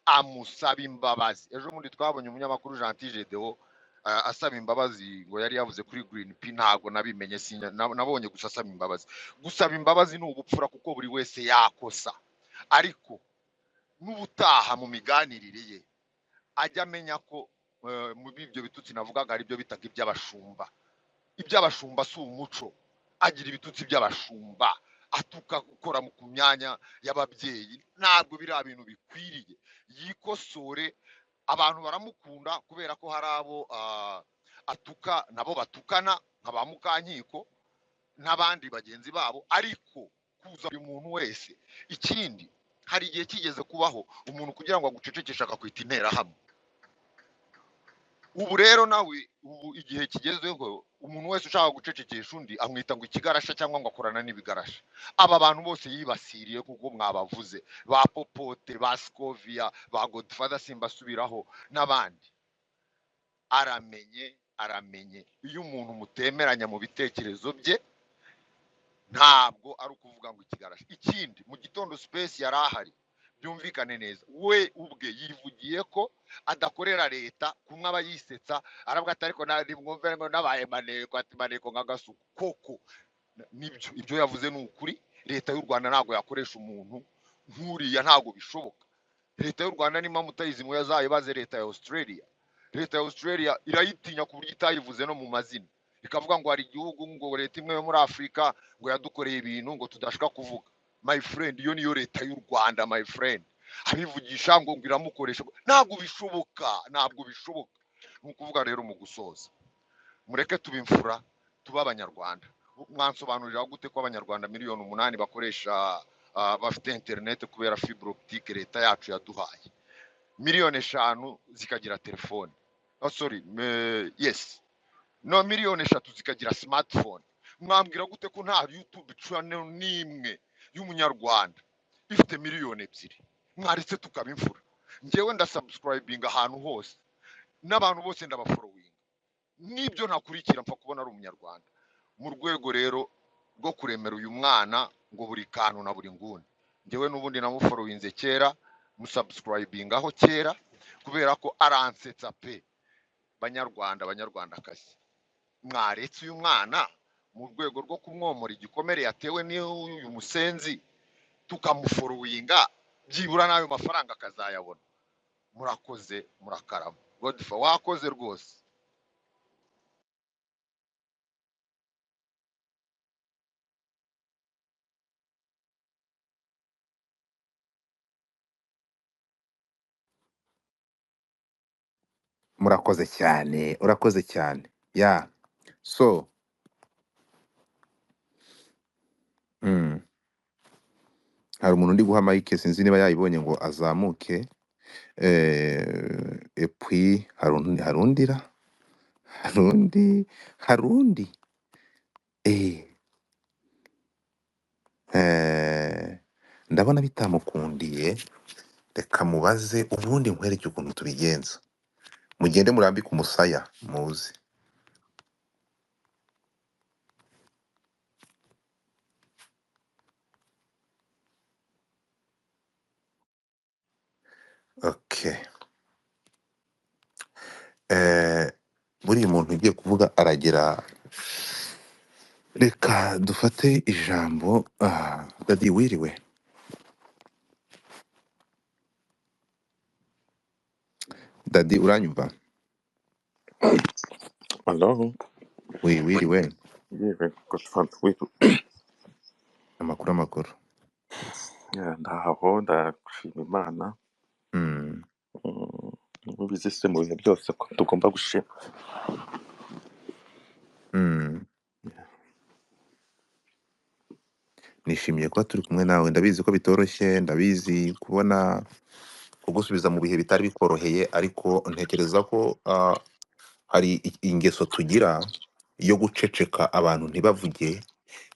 amusaba imbabazi. Ejo bundi twabonye umunyamakuru Gentil Gedeon asaba imbabazi ngo yari yavuze kuri Green P, ntago nabimenye, nabonye gusa asaba imbabazi. Gusaba imbabazi ni ubupfura kuko buri wese yakosa, ariko n'ubutaha mu miganirire ye ajya amenya ko mu bibyo bitutsi navugaga ari byo bitaga iby'abashumba. Iby'abashumba si umuco. Agira ibitutsi by'abashumba, atuka gukora ku myanya y'ababyeyi, ntabwo biri ibintu bikwiriye. Yikosore. Abantu baramukunda kubera ko hari abo atuka nabo batukana nka ba Mukankiko n'abandi bagenzi babo, ariko kuza buri muntu wese. Ikindi, hari igihe kigeze kubaho umuntu kugira ngo agucecekeshe akakwita Interahamwe. Ubu rero nawe igihe kigezweho umuntu wese ushaka gucecekesha undi amwita ngo ikigarasha cyangwa ngo akorana n'ibigarasha. Aba bantu bose yibasiriye kuko mwabavuze, ba Popote, ba Scovia, ba Godfather simbasubiraho n'abandi. Aramenye iyo umuntu mutemeranya mu bitekerezo bye ntabwo ari ukuvuga ngo ikigarasha. Ikindi, mu gitondo space yari ahari, byumvikane neza, we ubwe yivugiye ko adakorera leta, kumwe aba yisetsa aravuga ati ariko nari mwumve ngo nabaye maneko nka Gasuku. Koko nibyo, ibyo yavuze ni ukuri. Leta y'u Rwanda ntabwo yakoresha umuntu nk'uriya, ntabwo bishoboka. Leta y'u Rwanda nima mutayizi mwe yazayibaze leta ya Australia. Leta ya Australia irayitinya ku buryo itayivuze no mu mazina, ikavuga ngo hari igihugu ngo leta imwe yo muri Afrika ngo yadukoreye ibintu ngo tudashaka kuvuga. My friend, iyo niyo leta y'u Rwanda, my friend. Abivugisha ngo iramukoresha, ntabwo bishoboka. Ni ukuvuga rero mu gusoza, mureke tubimfura tuba abanyarwanda. Mwansobanurira gute ko abanyarwanda 8 miliyoni bakoresha bafite internet kubera fibre optique leta yacu yaduhaye, 5 miliyoni zikagira telefone, yes, no 3 miliyoni zikagira smartphone. Mwambwira gute ko nta YouTube channel nimwe y'umunyarwanda ifite 2 miliyoni? Mwaritse tukabimfura. Ngewe ndasubscribing ahantu hose n'abantu bose ndabafollowing, nibyo ntakurikira mpfa kubona ari umunyarwanda. Mu rwego rero rwo kuremera uyu mwana ngo buri kantu na buri nguni, ngewe n'ubundi namufollowinze kera, musubscribing aho kera kubera ko aransetsa pe. Banyarwandakazi, mwaretse uyu mwana mu rwego rwo kumwomora igikomere yatewe n'uyu musenzi, tukamufollowinga, byibura nayo mafaranga akazayabona. Murakoze, murakarama. Godfather wakoze rwose. Murakoze cyane, urakoze cyane. So hari umuntu ndi guha mike, sinzi niba yayibonye ngo azamuke. Epui harundi ndabona bitamukundiye, reka mubaze ubundi nkwereke ukuntu tubigenza. Mugende murambike umusaya muze. Okay. Buriya umuntu ugiye kuvuga aragira, reka dufate ijambo. Dadi wiriwe. Dadi uranyumva? Hello. Wiriwe. Yeah, Godfather. Wait. Amakuru. Yeah, ndaho ndashima Imana. Mm. Mubizi se mu bihe byose ko tugomba gushima. Mm. Nishimiye kuba turi kumwe nawe, ndabizi ko bitoroshye, ndabizi kubona kugusubiza mu bihe bitari bikoroheye, ariko ntekereza ko hari ingeso tugira yo guceceka abantu ntibavuge,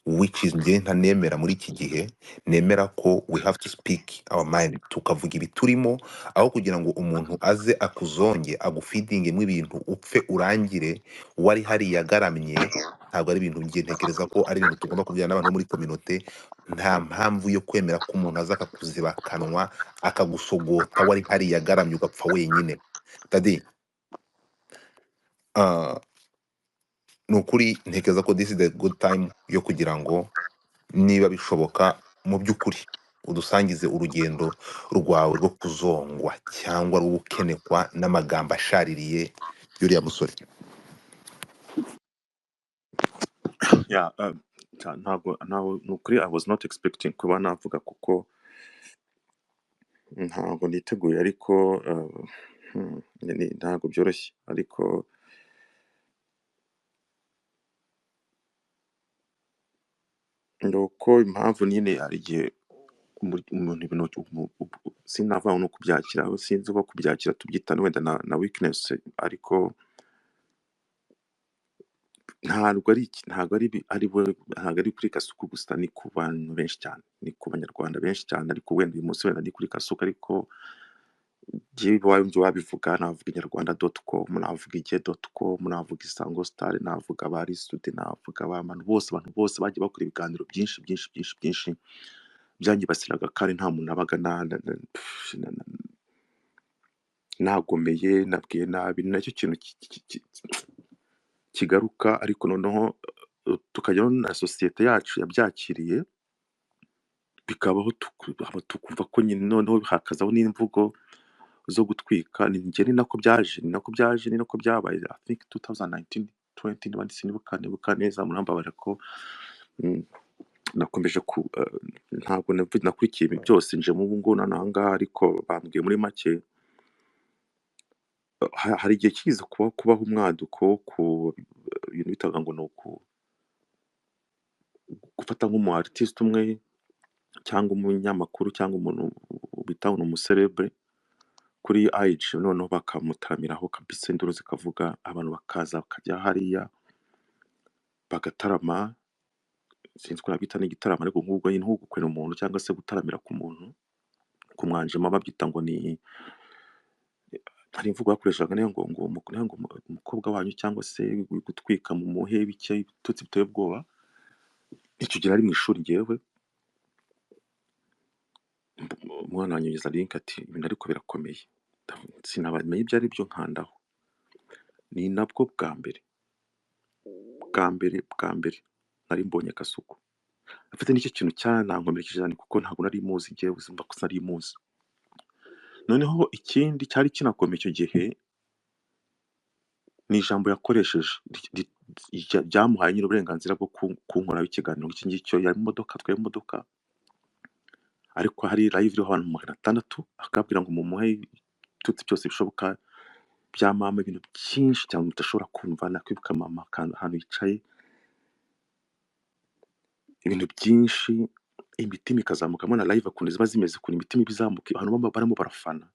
which is njye ntanemera muri iki gihe. Nemera ko we have to speak our mind, tukavuga ibiturimo, aho kugira ngo umuntu aze akuzonge agufidingemo ibintu upfe urangire wari hariya agaramye. Ntabwo ari ibintu njye ntekereza ko ari ibintu tugomba kugira n'abantu bo muri kominote. Nta mpamvu yo kwemera ko umuntu aza akakuziba akanwa akagusogota wari hariya agaramye ugapfa wenyine. Dadi, ah, ni ukuri ntekereza ko this is the good time yo kugira ngo niba bishoboka mu by'ukuri udusangize urugendo rwawe rwo kuzongwa cyangwa rwo gukenekwa n'amagambo ashaririye y'uriya musore. Yeah, ntabwo nukuri I was not expecting kuba navuga kuko ntabwo niteguye, ariko ntabwo byoroshye, ariko nuko impamvu nyine hari igihe umuntu ibintu sinavuga no kubyakira, aho sinzi uko kubyakira tubyitana wenda na weakness, ariko ntabwo ari kuri Kasuku gusa, ni ku bantu benshi cyane, ni ku banyarwanda benshi cyane, ariko wenda uyu munsi wenda ni kuri Kasuku, ariko njyewe iwanjye wabivuga navuga inyarwanda.com, navuga igihe.com, navuga Isango Star, navuga Abarisude, navuga abantu bose bagiye bakora ibiganiro byinshi byanyibasiraga, kandi nta muntu nabaga nagomeye, nabwiye nabi. Ni nacyo kintu kigaruka, ariko noneho tukajyaho na sosiyete yacu yabyakiriye, bikabaho tukumva ko nyine noneho hakazaho n'imvugo zo gutwika. Ni nako byabaye. I think 2019 20 niba sinibuka neza, murambabarira ko nakomeje ntabwo nakurikiye ibi byose nje mu ngo nananga, ariko bambwiye muri make hari igihe kiza kubaho umwaduko ku ibintu bitaga ngo ni gufata nk'umu artiste umwe cyangwa umunyamakuru cyangwa umuntu bita ngo ni umuserebre kuri IG, noneho bakamutaramiraho kabisa, induru zikavuga, abantu bakaza bakajya hariya bagatarama. Sinzi ko nabita n'igitaramo, ariko nk'ubwo nyine nko gukorera umuntu cyangwa se gutaramira ku muntu, kumwanjima babyita ngo ni, hari imvugo bakoreshaga niyo ngo umukobwa wanyu cyangwa se gutwika mu muhe bike ibitutsi biteye ubwoba. Icyo gihe ari mu ishuri njyewe, umwana wanyunyeza link ati ibintu ariko birakomeye, sinabamenye ibyo ari byo, nkandaho. Ni nabwo bwa mbere nari mbonye Kasuku afite n'icyo kintu cyanankomerekeje cyane, kuko ntabwo nari muzi njyewe, simba ko nari muzi. Noneho ikindi cyari kinakomeye icyo gihe ni ijambo yakoresheje ryamuhaye nyine uburenganzira bwo kunkoraho ikiganiro iki ngicyo. Yari twari mu modoka, ariko hari live iriho abantu 600, akabwira ngo mumuhe ibitutsi byose bishoboka bya mama, ibintu byinshi cyane mudashobora kumva. Nakwibuka mama ahantu yicaye, ibintu byinshi, imitima ikazamuka na live akuntu ziba zimeze, ukuntu imitima ibizamuka, abantu barimo barafana.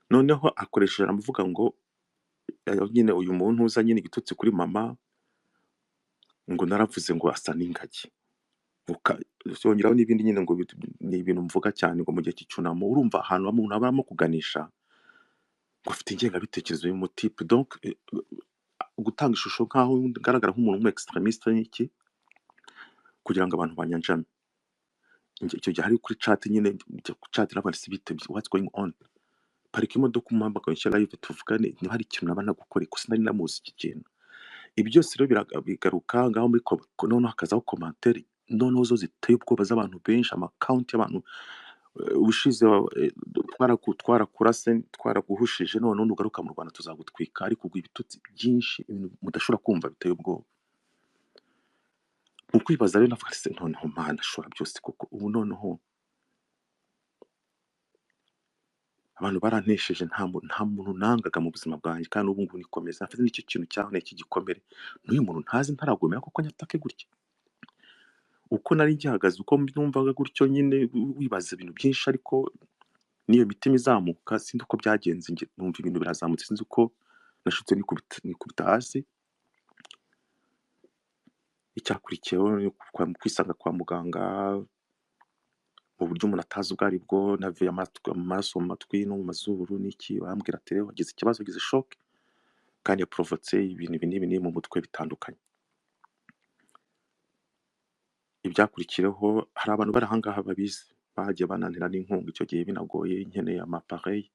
Noneho akoresheje aramuvuga ngo nyine uyu muntu uzanye igitutsi kuri mama ngo naravuze ngo asa n'ingagi. Zongeraho n'ibindi nyine ngo ni ibintu mvuga cyane ngo mu gihe cy'icyunamo urumva ahantu umuntu aba arimo kuganisha ngo afite ingengabitekerezo y'umutipe donc gutanga ishusho nk'aho ngaragara nk'umuntu w'umwextremiste n'iki kugira ngo abantu banyanjame icyo gihe hari kuri chat nyine chat n'abantu sibite what's going on parika imodoka umuhamagara nshyira live tuvugane niba hari ikintu naba nagukora ko sinari namuzi iki kintu ibi byose rero bigaruka ngaho muri noneho hakazaho commentaire noneho zo ziteye ubwoba z'abantu benshi amakawunti y'abantu ubushize twarakurase twaraguhushije none nugaruka mu Rwanda tuzagutwika ariko ubwo ibitutsi byinshi ibintu mudashobora kumva biteye ubwoba ukwibaza rero navuga se noneho mana ashobora byose kuko ubu noneho abantu barantesheje nta muntu nangaga mu buzima bwanjye kandi ubu ngubu nikomeza afite n'icyo kintu cyane cy'igikomere n'uyu muntu ntazi ntaragomera kuko nyatake gutya uko nari ngihagaze uko numvaga gutyo nyine wibaza ibintu byinshi ariko niyo mitima izamuka sinzi uko byagenze nge numva ibintu birazamutse sinzi uko nashutse nikubita hasi icyakurikiyeho kwisanga kwa muganga mu buryo umuntu atazi ubwo aribwo navuye amaraso mu matwi no mu mazuru n'iki bambwira ati rero wagize ikibazo wagize shock kandi yaprovotse ibintu binini mu mutwe bitandukanye ibyakurikiyeho hari abantu bari ahangaha babizi bagiye bananira n'inkunga icyo gihe binagoye nkeneye amapareil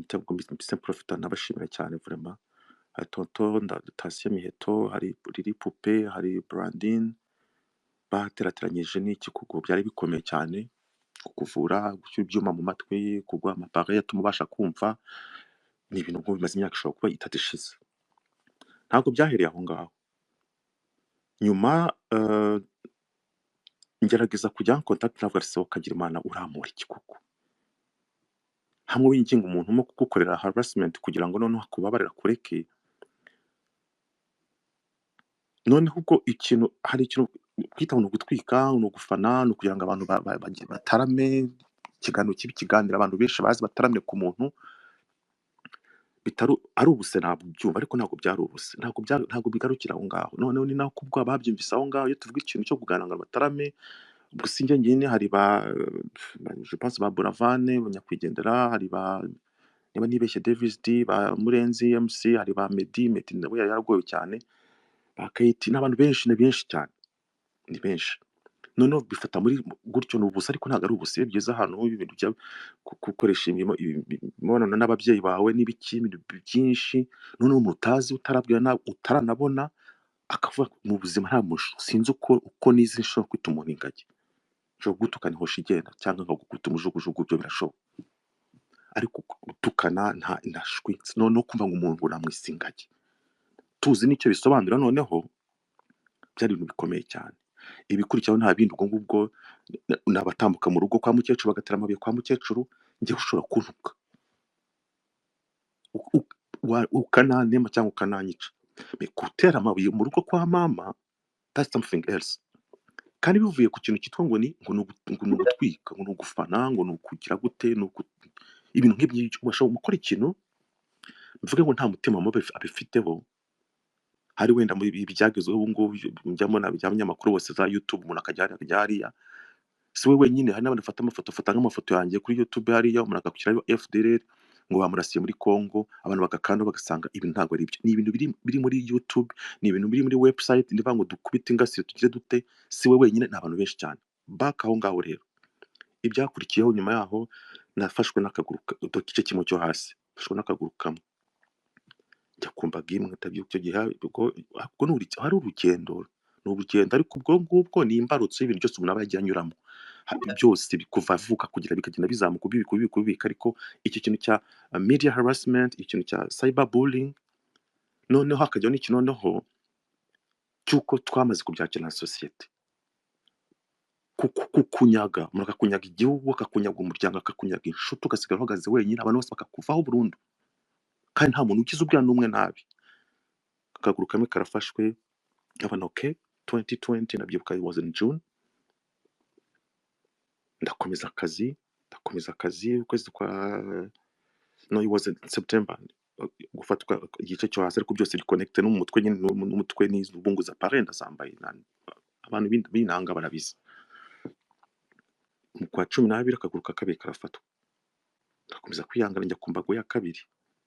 ntabwo mbise profita nabashimira cyane vraiment hari tonto Tasiye Miheto hari Riri Pupe hari Brandine baterateranyije n'iki kuko byari bikomeye cyane kukuvura gushyira ibyuma mu matwi kugwa amapareil atuma ubasha kumva ni ibintu ngo bimaze imyaka ishobora kuba itatu ishize ntabwo byahereye aho ngaho nyuma ngerageza kujya en contact n'abarse ukagira imana uramura iki kuko hamwe winginga umuntu mo kugukorera harassment kugira ngo noneho akubabarira kureke noneho ubwo ikintu hari ikintu kwita no gutwika no gufana no kugira ngo abantu batarame ikiganiro kibi kiganira abantu benshi bazi bataramye ku muntu bitaru ari ubuse ntabwo byumva ariko ntabwo byari ubuse ntabwo bigarukira aho ngaho noneho ni naho kubwo ababyumvise aho ngaho iyo tuvuga ikintu cyo kuganira ngo batarame gusa inge nyine hari je pense ba Buravane banyakwigendera hari niba nibeshye Davis D ba Murenzi MC hari ba Medi nawe yaragoye cyane bakayiti n'abantu benshi cyane ni benshi noneho bifata muri gutyo n'ubusa ariko ntabwo ari ubusa byiza ahantu ibintu bya gukoresha imibonano n'ababyeyi bawe n'ibiki ibintu byinshi noneho mutazi utarabwira utaranabona akavuga mu buzima nta musho sinzi uko nizi nshobora kwita umuntu ingagi nshobora gutukana ihosha igenda cyangwa nkagukubita umujugujugu byo birashoboka ariko gutukana nta indashwi noneho kumva ngo umuntu uramwisa ingagi tuzi nicyo bisobanura noneho byari ibintu bikomeye cyane ibikurikiraho nta bindi ubwo ngubwo nabatambuka mu rugo kwa mukecuru bagatera amabuye kwa mukecuru njye ushobora kuntuka ukananema cyangwa ukananyica gutera amabuye mu rugo kwa mama that's something else kandi bivuye ku kintu cyitwa ngo ni ugutwika ngo ni ugufana ngo ni ukugira gute ibintu nk'ibyo bashobora gukora ikintu mvuge ngo nta mutima mubi abifiteho hari wenda muri ibi byagezweho ubu ngubu njyamo n'abanyamakuru bose za YouTube umuntu akajya hariya si we wenyine hari n'abandi bafata nk'amafoto yanjye kuri YouTube hariya umuntu akakwishyiraho FDLR ngo bamurasiye muri Congo abantu bagakanda bagasanga ibintu ntabwo ari ibyo ni ibintu biri muri YouTube ni ibintu biri muri website ndivuga ngo dukubite ingasire tugire dute si we wenyine n'abantu benshi cyane back aho ngaho rero ibyakurikiyeho nyuma yaho nafashwe n'akaguru igice kimwe cyo hasi fashwe n'akaguru kamwe njya kumva gimwe tabyuka gihe ubwo hari urugendo ariko ubwo ngubwo ni imbarutso y'ibintu byose umuntu aba yagiye anyuramo byose bikuva avuka kugira bikagenda bizamuka ubibika ariko iki kintu cya media harassment ikintu cya cyber bullying noneho hakajyaho n'ikintu noneho cy'uko twamaze kubyakira na sosiyete kukunyaga umuntu akakunyaga igihugu akakunyaga umuryango akakunyaga inshuti ugasigara uhagaze wenyine abantu bose bakakuvaho burundu kandi nta muntu ukize ubwira n'umwe nabi akaguru kamwe karafashwe abana okay 2020 nabyibuka it was in June ndakomeza akazi ukwezi kwa no it was in September gufatwa igice cyo hasi ariko byose biconnecte no mu mutwe nyine n'umutwe n'izubunguza parenda zambaye abantu binanga barabizi. Mu kwa 12 akaguru ka kabiri karafatwa, ndakomeza kwihangana njya ku mbago ya kabiri,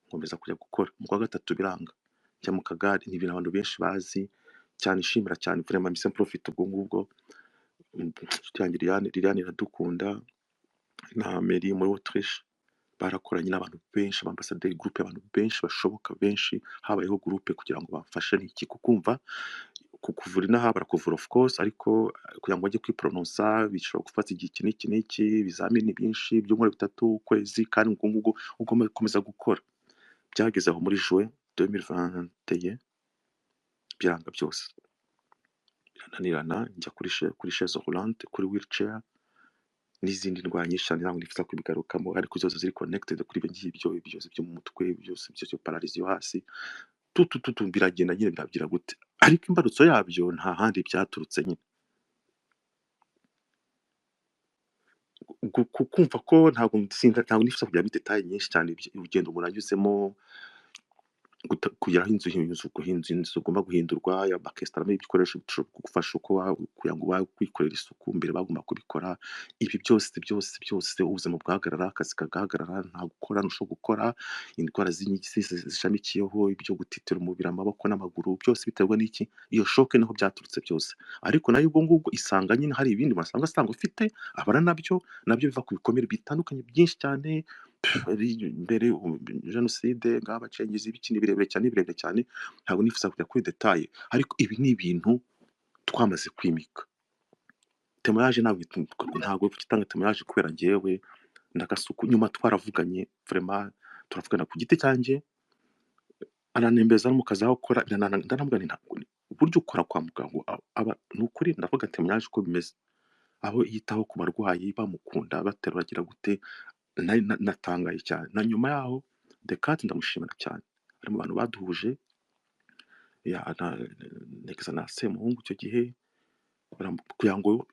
nkomeza kujya gukora. Mu kwa gatatu biranga, njya mu kagare. Ni ibintu abantu benshi bazi cyane, ishimira cyane vraiment mise profite ubwo ngubwo. Inshuti yanjye Liliane iradukunda na Mary muri Autriche barakoranye n'abantu benshi, abambasaderi, groupe y'abantu benshi bashoboka, benshi habayeho groupe kugira ngo bamfashe n'iki kukumva kukuvura inaha barakuvura of course, ariko kugira ngo bajye kwiprononsa bishobora gufata igihe iki n'iki, ibizamini byinshi by'umwaka 3 ukwezi, kandi ubwo ngubwo ugomba gukomeza gukora. Byageze aho muri juin 2021 biranga byose, birananirana, njya kuri chaise roulante, kuri wheelchair n'izindi ndwara nyinshi cyane ntabwo nifuza kubigarukamo, ariko zose ziri connected kuri ibyo ngibyo byose byo mu mutwe, byose byo paralisi yo hasi, biragenda nyine biragira gute. Ariko imbarutso yabyo nta handi byaturutse nyine. Kumva ko ntabwo nifuza kujya muri detail nyinshi cyane, urugendo umuntu anyuzemo, kugeraho inzu ugomba guhindurwa, bakesitaramo ibikoresho bishobora kugufasha kugira ngo kwikorera isuku mbere bagomba kubikora. Ibi byose ubuzima bwahagarara, akazi kagahagarara, nta gukora, ntushobora gukora. Indwara zishamikiyeho, ibyo gutitira umubiri, amaboko n'amaguru, byose biterwa n'iki? Iyo shoke niho byaturutse byose. Ariko nayo ubwo ngubwo isanga nyine hari ibindi asanga ufite abara nabyo biva ku bikomere bitandukanye byinshi cyane. Mbere jenoside ngabacengezi ibikini birebire cyane, ntabwo nifuza kujya kuri detail, ariko ibi ni ibintu twamaze kwimika. Témoignage ntabwo kitanga témoignage kubera njyewe ndakasuku. Nyuma twaravuganye vraiment, turavugana ku giti cyanjye, aranembeza no mu kazi aho akora, ndanavuga nti ntabwo uburyo ukora kwa muganga nukuri. Ndavuga témoignage uko bimeze, aho yitaho ku barwayi bamukunda bateruragira gute. Natangaye cyane, na nyuma yaho Descartes ndamushimira cyane, ari mu bantu baduhuje na Semuhungu icyo gihe, kugira ngo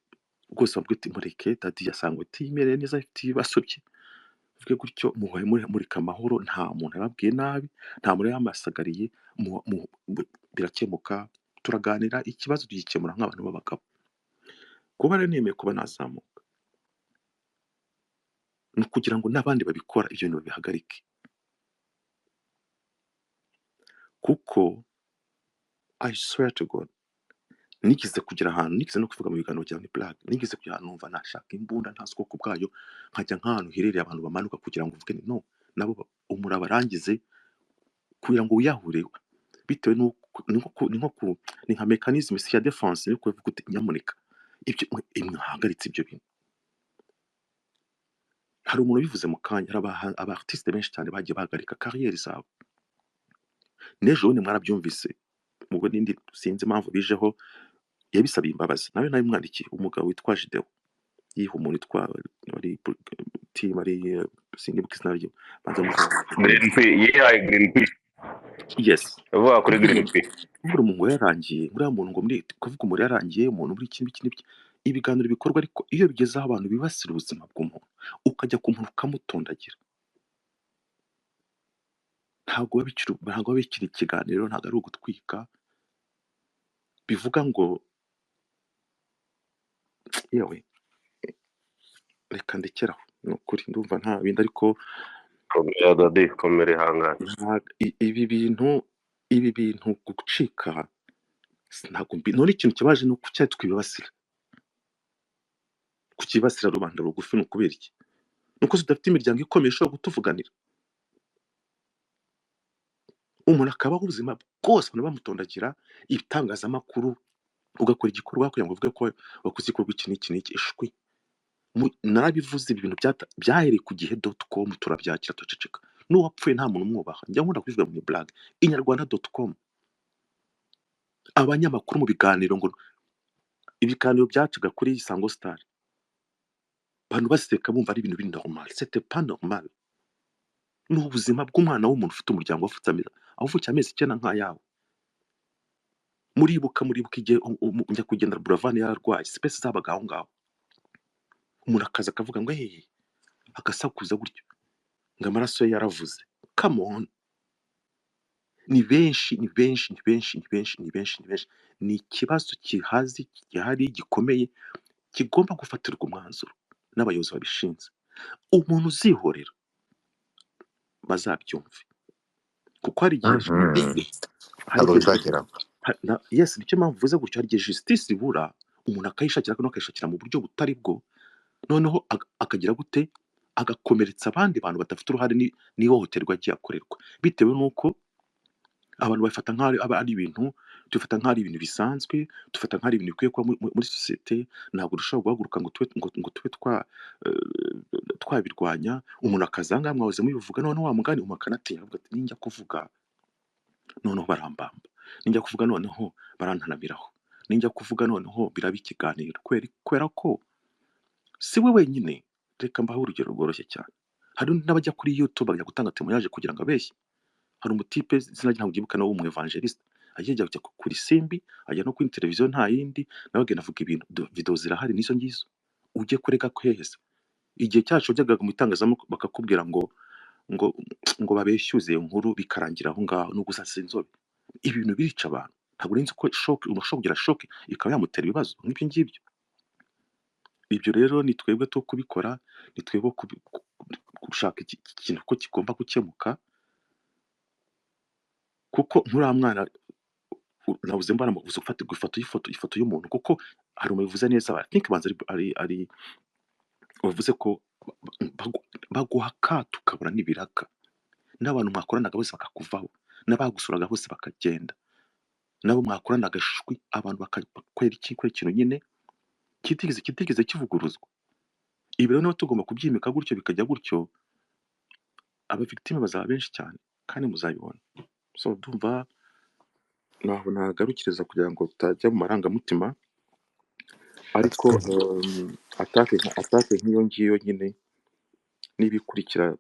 rwose bavuge ati mureke dadi yasangwe timereye neza, afite ibibazo bye, vuge gutyo, muhoye murika amahoro, nta muntu yababwiye nabi, nta muntu yamasagariye, birakemuka, turaganira, ikibazo tugikemura nk'abantu b'abagabo. Kuba rero nemeye kuba nazamuka ni ukugira ngo n'abandi babikora ibyo bintu babihagarike, kuko I swear to God, nigeze kugira ahantu, nigeze no kuvuga mu biganiro bya Black, nigeze kugira ahantu numva nashaka imbunda ntazi ubwoko bwayo, nkajya nk'ahantu hirereye abantu bamanuka kugira ngo uvuge no, nabo umuraba arangize kugira ngo wiyahure, bitewe ni nka mechanisme ya defense, ni kuvuga uti nyamuneka ibyo mwahagaritse ibyo bintu. Hari umuntu bivuze mu kanya, hari abartiste benshi cyane bagiye bahagarika kariyeri zabo. N'ejo bundi mwarabyumvise, mubwo n'indi sinzi impamvu bijeho, yabisabiye imbabazi, nawe mwandiki umugabo witwa Jideo, yiha umuntu witwa team ari sinibuka izina rye, banza yes, uvuga kuri Green P, umuntu yarangiye, uriya muntu ngo muri kuvuga umuntu yarangiye, umuntu muri iki ibiganiro bikorwa, ariko iyo bigeze aho abantu bibasira ubuzima bw'umuntu, ukajya ku muntu ukamutondagira, ntabwo bikiri ikiganiro, ntabwo ari ugutwika. Bivuga ngo yewe reka ndekeraho, ni ukuri ndumva nta bindi, ariko komere hangana. ibi bintu gucika ntabwo none ikintu kibaje ni uko twibasira, kukibasira rubanda rugufi. Ni ukubera iki? Nuko tudafite imiryango ikomeye ishobora kutuvuganira. Umuntu akabaho ubuzima bwose abantu bamutondagira, ibitangazamakuru, ugakora igikorwa kugira ngo uvuge ko wakoze igikorwa iki n'iki, ishwi. Narabivuze, ibi bintu byahereye ku gihe.com, turabyakira tuceceka, n'uwapfuye nta muntu umwubaha. Njya nkunda kubivuga mu blog inyarwanda.com, abanyamakuru mu biganiro, ngo ibiganiro byacaga kuri Isango Star, abantu baseka bumva ari ibintu biri normal. C'était pas normal. Ni ubuzima bw'umwana w'umuntu ufite umuryango wavukiye amezi 9 nk'ayawe. Muribuka igihe njya kugendera Buravani yararwaye, space zabaga aho ngaho, umuntu akaza akavuga ngo agasakuza gutyo ngo amaraso ye yaravuze. Come on, ni benshi ni benshi ni benshi ni benshi ni benshi ni benshi, ni ikibazo gihari gikomeye kigomba gufatirwa umwanzuro n'abayobozi babishinzwe. Umuntu uzihorera bazabyumve, kuko hari igihe hari ntabwo igihe bizageraho. yes, nicyo mpamvu mvuze gutyo, hari igihe justice ibura umuntu akayishakira kandi akayishakira mu buryo butari bwo, noneho akagira gute, agakomeretsa abandi bantu badafite uruhare n'ihohoterwa agiye akorerwa, bitewe n'uko abantu bafata nk'aho ari ibintu, dufata nk'aho ari ibintu bisanzwe, dufata nk'aho ari ibintu bikwiye kuba muri sosiyete. Ntabwo dushobora guhaguruka ngo tube twabirwanya. Umuntu akaza ngaha mwahoze mubivuga, noneho wa mugani umuntu akanatinya avuga ati ninjya kuvuga noneho barambamba, ninjya kuvuga noneho barantanamiraho, ninjya kuvuga noneho biraba ikiganiro, kubera ko si we wenyine. Reka mbahe urugero rworoshye cyane. Hari n'abajya kuri YouTube bajya gutanga témoignage kugira ngo abeshye. Hari umutipe izina rye ntabwo ryibuka, nawe w'umu-evangeliste, ajya kuri Simbi, ajya no kuri televiziyo nta yindi, nawe agenda avuga ibintu, video zirahari n'izo ngizo. Ujye kurega kweheza. Igihe cyacu wajyaga mu itangazamakuru bakakubwira ngo babeshyuze inkuru bikarangira aho ngaho, no gusasa inzobe. Ibi bintu birica abantu. Ntabwo urinzi ko umuntu ashobora kugira shock ikaba yamutera ibibazo nk'ibyo ngibyo. Ibyo rero ni twebwe two kubikora, ni twebwe gushaka ikintu ko kigomba gukemuka, kuko nk'uriya mwana nabuze mbona muvuze ufata ifoto y'umuntu, kuko hari umubivuze neza, I think banza ari bavuze ko baguha akato ukabona n'ibiraka, n'abantu mwakoranaga bose bakakuvaho, n'abagusuraga bose bakagenda, nabo mwakoranaga shwi, abantu bakakwera ikintu nyine kitigeze kivuguruzwa. Ibi rero niho tugomba kubyimika gutyo, bikajya gutyo, aba victime bazaba benshi cyane kandi muzabibona. So ndumva naho nagarukiriza kugira ngo tutajya mu marangamutima, ariko atake nk'iyo ngiyo nyine n'ibikurikira